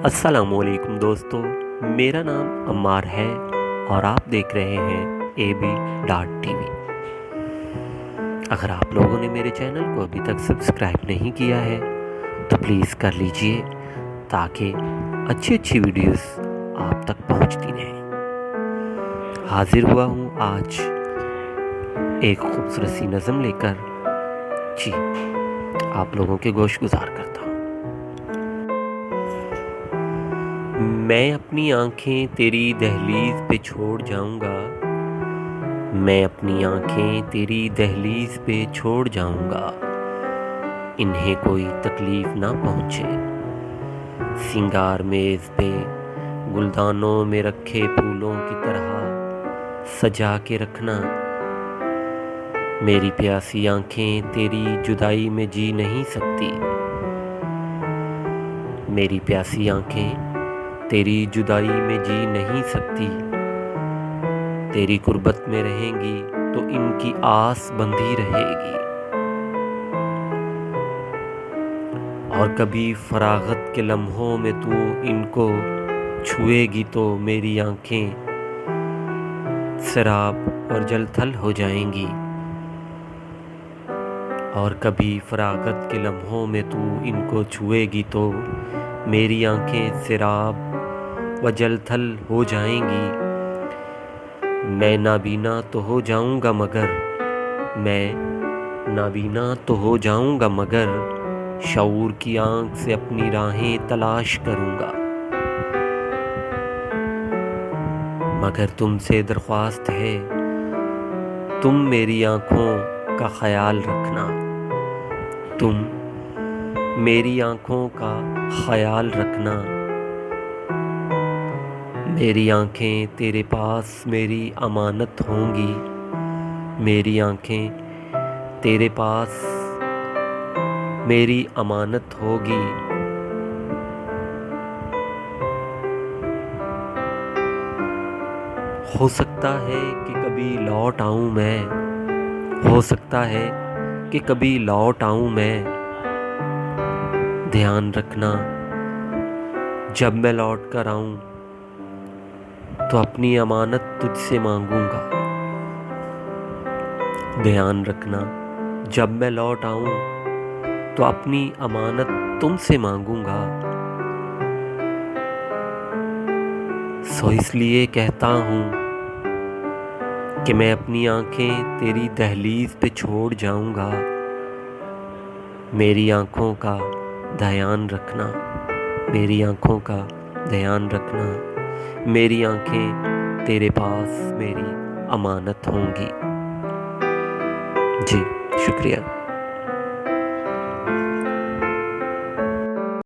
अस्सलामुअलैकुम दोस्तों, मेरा नाम अम्मार है और आप देख रहे हैं AB.TV। अगर आप लोगों ने मेरे चैनल को अभी तक सब्सक्राइब नहीं किया है तो प्लीज़ कर लीजिए ताकि अच्छी अच्छी वीडियोस आप तक पहुंचती रहें। हाजिर हुआ हूं आज एक खूबसूरत सी नज़म लेकर जी आप लोगों के गोश गुजार करता हूं। मैं अपनी आंखें तेरी दहलीज पे छोड़ जाऊंगा, मैं अपनी आंखें तेरी दहलीज पे छोड़ जाऊंगा, इन्हें कोई तकलीफ ना पहुंचे। सिंगार मेज पे गुलदानों में रखे फूलों की तरह सजा के रखना। मेरी प्यासी आंखें तेरी जुदाई में जी नहीं सकती, मेरी प्यासी आंखें तेरी जुदाई में जी नहीं सकती। तेरी कुर्बत में रहेंगी तो इनकी आस बंधी रहेगी। और कभी फरागत के लम्हों में तू इनको छुएगी तो मेरी आंखें शराब और जलथल हो जाएंगी। और कभी फरागत के लम्हों में तू इनको छुएगी तो मेरी आंखें शराब व जलथल हो जाएंगी। मैं नाबीना तो हो जाऊंगा मगर, मैं नाबीना तो हो जाऊंगा मगर शऊर की आंख से अपनी राहें तलाश करूंगा। मगर तुमसे दरख्वास्त है, तुम मेरी आंखों का ख्याल रखना, तुम मेरी आंखों का ख्याल रखना। मेरी आंखें तेरे पास मेरी अमानत होंगी, मेरी आंखें तेरे पास मेरी अमानत होगी। हो सकता है कि कभी लौट आऊं मैं, हो सकता है कि कभी लौट आऊं मैं। ध्यान रखना जब मैं लौट कर आऊं तो अपनी अमानत तुझसे मांगूंगा। ध्यान रखना जब मैं लौट आऊं तो अपनी अमानत तुमसे मांगूंगा। सो इसलिए कहता हूं कि मैं अपनी आंखें तेरी दहलीज पे छोड़ जाऊंगा। मेरी आंखों का ध्यान रखना, मेरी आंखों का ध्यान रखना। मेरी आंखें तेरे पास मेरी अमानत होंगी। जी शुक्रिया।